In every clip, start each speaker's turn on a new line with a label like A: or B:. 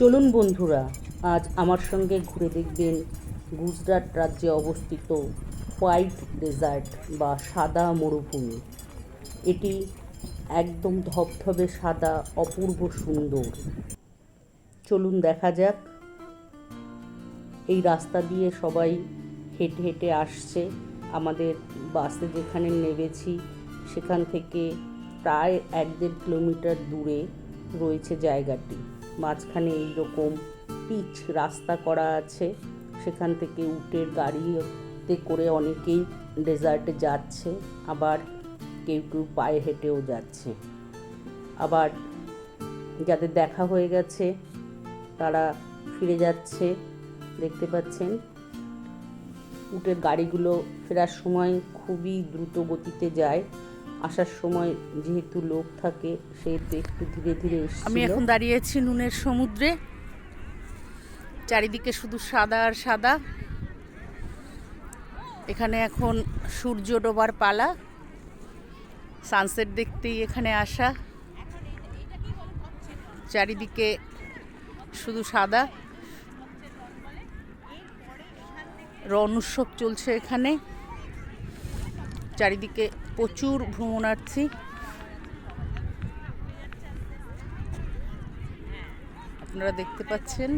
A: চলুন বন্ধুরা, আজ আমার সঙ্গে ঘুরে দেখবেন গুজরাট রাজ্যে অবস্থিত হোয়াইট ডেজার্ট বা সাদা মরুভূমি। এটি একদম ধবধবে সাদা, অপূর্ব সুন্দর। চলুন দেখা যাক। এই রাস্তা দিয়ে সবাই হেঁটে হেঁটে আসছে। আমাদের বাসে যেখানে নেমেছি সেখান থেকে প্রায় 1-1.5 কিলোমিটার দূরে রয়েছে জায়গাটি। মাঝখানে এইরকম পিচ রাস্তা করা আছে, সেখান থেকে উটের গাড়িতে করে অনেকেই ডেজার্টে যাচ্ছে, আবার কেউ কেউ পায়ে হেঁটেও যাচ্ছে। আবার যাদের দেখা হয়ে গেছে তারা ফিরে যাচ্ছে। দেখতে পাচ্ছেন উটের গাড়িগুলো ফেরার সময় খুবই দ্রুত গতিতে যায়, আসার সময় যেহেতু লোক থাকে সেহেতু একটু ধীরে ধীরে এসেছিল।
B: আমি এখন দাঁড়িয়েছি নুনের সমুদ্রে, চারিদিকে শুধু সাদা আর সাদা। এখানে এখন সূর্য ডোবার পালা, সানসেট দেখতেই এখানে আসা। চারিদিকে শুধু সাদা। রণ উৎসব চলছে এখানে, চারিদিকে প্রচুর ভ্রমণার্থী। আপনারা দেখতে পাচ্ছেন।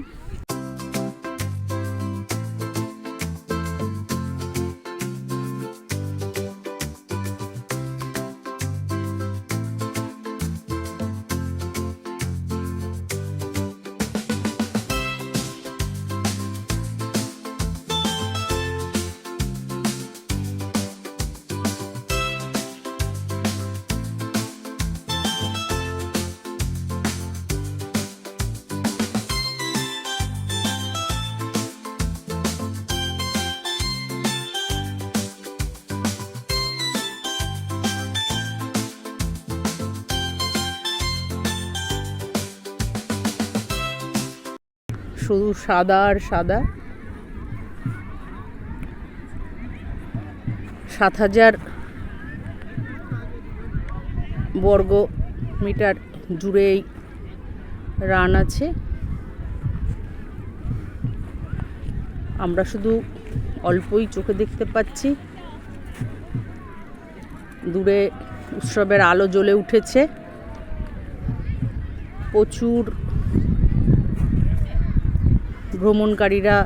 B: শুধু সাদা আর সাদা। 7,000 বর্গ মিটার জুড়ে এই রান আছে। আমরা শুধু অল্পই চোখে দেখতে পাচ্ছি। দূরে উৎসবের আলো জ্বলে উঠেছে। প্রচুর ভ্রমণকারীরা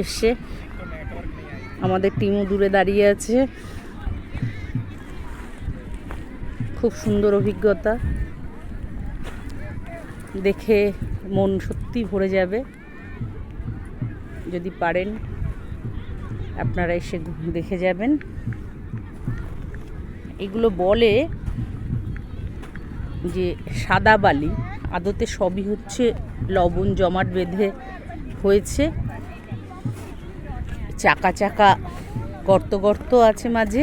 B: এসছে। আমাদের টিমও দূরে দাঁড়িয়ে আছে। খুব সুন্দর অভিজ্ঞতা, দেখে মন সত্যি ভরে যাবে। যদি পারেন আপনারা এসে দেখে যাবেন। এগুলো বলে যে সাদা বালি, আদতে সবই হচ্ছে লবণ জমাট বেঁধে হয়েছে। চাকা চাকা গর্ত গর্ত আছে মাঝে,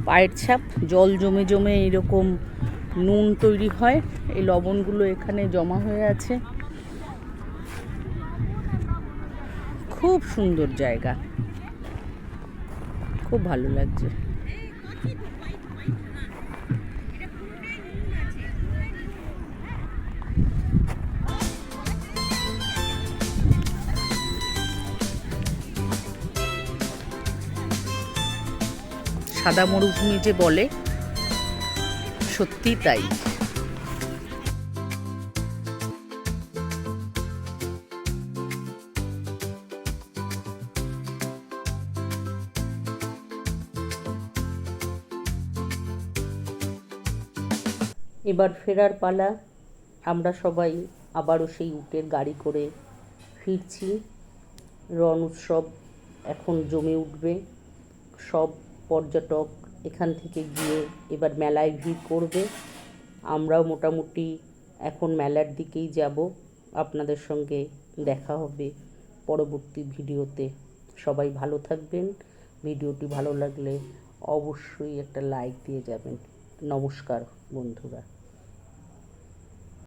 B: পায়ের ছাপ, জল জমে জমে এরকম নুন তৈরি হয়। এই লবণগুলো এখানে জমা হয়ে আছে। খুব সুন্দর জায়গা, খুব ভালো লাগছে। সাদা মরুভূমি যে বলে, সত্যি তাই।
A: এবার ফেরার পালা। আমরা সবাই আবারও সেই উটের গাড়ি করে ফিরছি। রণ উৎসব এখন জমে উঠবে। সব পর্যটক এখান থেকে গিয়ে এবার মেলায় ভিড় করবে। আমরাও মোটামুটি এখন মেলার দিকেই যাব। আপনাদের সঙ্গে দেখা হবে পরবর্তী ভিডিওতে। সবাই ভালো থাকবেন। ভিডিওটি ভালো লাগলে অবশ্যই একটা লাইক দিয়ে যাবেন। নমস্কার বন্ধুরা।